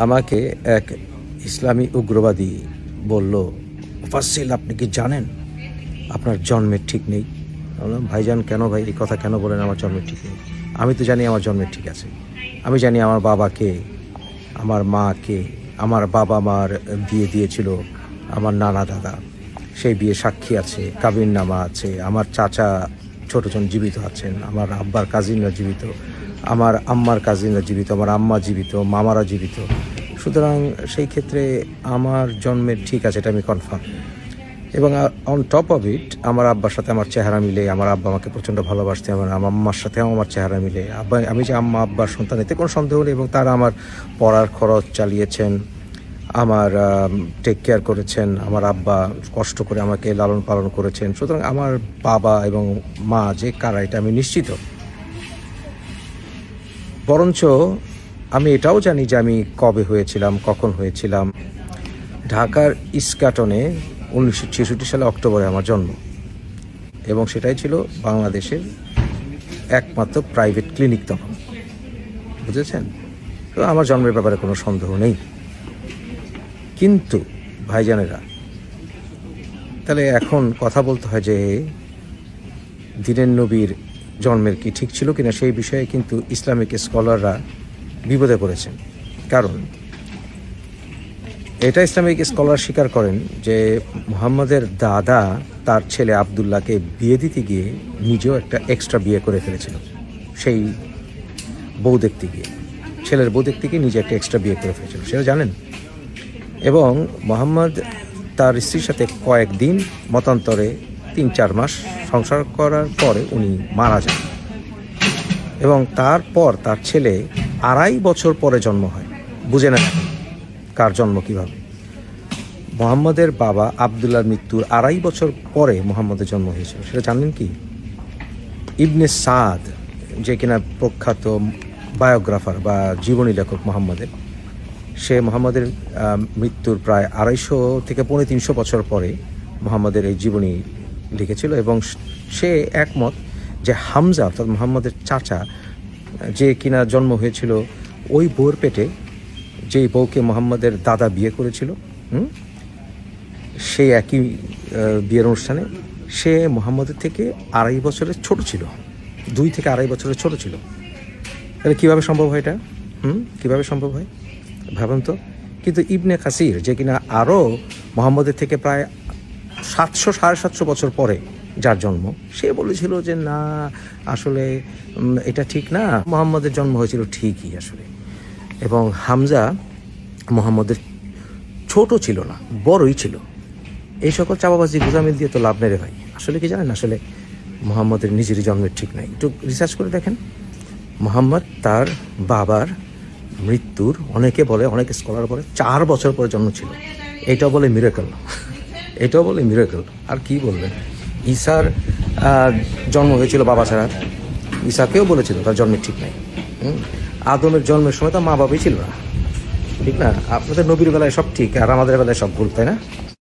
আমাকে এক ইসলামী উগ্রবাদী বলল, মুফাসসিল আপনি কি জানেন আপনার জন্মের ঠিক নেই? বললাম, ভাইজান কেন ভাই, এই কথা কেন বলেন আমার জন্মের ঠিক নেই? আমি তো জানি আমার জন্মের ঠিক আছে। আমি জানি আমার বাবাকে, আমার মাকে, আমার বাবা মার বিয়ে দিয়েছিল আমার নানা দাদা, সেই বিয়ে সাক্ষী আছে, কাবিননামা আছে, আমার চাচা ছোটজন জীবিত আছেন, আমার আব্বার কাজিনরা জীবিত, আমার আম্মার কাজিনরা জীবিত, আমার আম্মা জীবিত, মামারা জীবিত। সুতরাং সেই ক্ষেত্রে আমার জন্মের ঠিক আছে, এটা আমি কনফার্ম। এবং অন টপ অফ ইট আমার আব্বার সাথে আমার চেহারা মিলে, আমার আব্বা আমাকে প্রচণ্ড ভালোবাসতে, আমার আম্মার সাথেও আমার চেহারা মিলে। আমি যে আম্মা আব্বার সন্তান, এতে কোনো সন্দেহ নেই। এবং তারা আমার পড়ার খরচ চালিয়েছেন, আমার টেক কেয়ার করেছেন, আমার আব্বা কষ্ট করে আমাকে লালন পালন করেছেন। সুতরাং আমার বাবা এবং মা যে কারা, এটা আমি নিশ্চিত। বরঞ্চ আমি এটাও জানি যে আমি কবে হয়েছিলাম, কখন হয়েছিলাম। ঢাকার ইস্কাটনে 1966 সালে অক্টোবরে আমার জন্ম, এবং সেটাই ছিল বাংলাদেশের একমাত্র প্রাইভেট ক্লিনিক তখন, বুঝেছেন? তো আমার জন্মের ব্যাপারে কোনো সন্দেহ নেই। কিন্তু ভাইজানেরা, তাহলে এখন কথা বলতে হয় যে দিনের নবীর জন্মের কি ঠিক ছিল কিনা, সেই বিষয়ে কিন্তু ইসলামিক স্কলাররা বিপদে পড়েছেন। কারণ এটা ইসলামিক স্কলার স্বীকার করেন যে মুহাম্মদের দাদা তার ছেলে আবদুল্লাহকে বিয়ে দিতে গিয়ে নিজেও একটা এক্সট্রা বিয়ে করে ফেলেছিল। সেই বউ দেখতে গিয়ে, ছেলের বউ দেখতে গিয়ে নিজে একটা এক্সট্রা বিয়ে করে ফেলেছিল, সেটা জানেন। এবং মুহাম্মদ তার স্ত্রীর সাথে কয়েকদিন মতান্তরে 3-4 মাস সংসার করার পরে উনি মারা যান। এবং তারপর তার ছেলে 2.5 বছর পরে জন্ম হয়। বুঝে না কার জন্ম কিভাবে? মুহাম্মদের বাবা আবদুল্লাহর মৃত্যুর 2.5 বছর পরে মুহাম্মদের জন্ম হয়েছিল, সেটা জানেন কি? ইবনে সাদ, যে কিনা প্রখ্যাত বায়োগ্রাফার বা জীবনী লেখক মুহাম্মদের, সে মুহাম্মদের মৃত্যুর প্রায় 250 থেকে 350 বছর পরে মুহাম্মদের এই জীবনী লিখেছিল। এবং সে একমত যে হামজা অর্থাৎ মুহাম্মদের চাচা, যে কিনা জন্ম হয়েছিল ওই বউর পেটে, যেই বউকে মুহাম্মদের দাদা বিয়ে করেছিল, সেই একই বিয়ের অনুষ্ঠানে সে মুহাম্মদের থেকে 2.5 বছরের ছোট ছিল, 2 থেকে 2.5 বছরের ছোট ছিল। তাহলে কীভাবে সম্ভব হয় এটা? কীভাবে সম্ভব হয় ভাবেন তো। কিন্তু ইবনে কাসির, যে কিনা আরও মুহাম্মদের থেকে প্রায় 700-750 বছর পরে যার জন্ম, সে বলেছিল যে না, আসলে এটা ঠিক না, মুহাম্মদের জন্ম হয়েছিল ঠিকই আসলে। এবং হামজা মুহাম্মদের ছোট ছিল না, বড়ই ছিল। এই সকল চাপাবাজি গুজামিল দিয়ে তো লাভ নেই রে ভাই। আসলে কি জানেন, আসলে মুহাম্মদের নিজেরই জন্মের ঠিক নাই। একটু রিসার্চ করে দেখেন। মুহাম্মদ তার বাবার মৃত্যুর, অনেকে বলে, অনেক স্কলার বলে 4 বছর পরে জন্ম ছিল। এটাও বলে মিরাকল, এটাও বলে মিরাকল। আর কি বলবেন? ঈসার জন্ম হয়েছিল বাবা ছাড়া, ঈসাকেও বলেছিল তার জন্মের ঠিক নাই। আদমের জন্মের সময় তো মা বাবাই ছিল না, ঠিক না? আপনাদের নবীর বেলায় সব ঠিক আর আমাদের বেলায় সব ভুল, তাই না?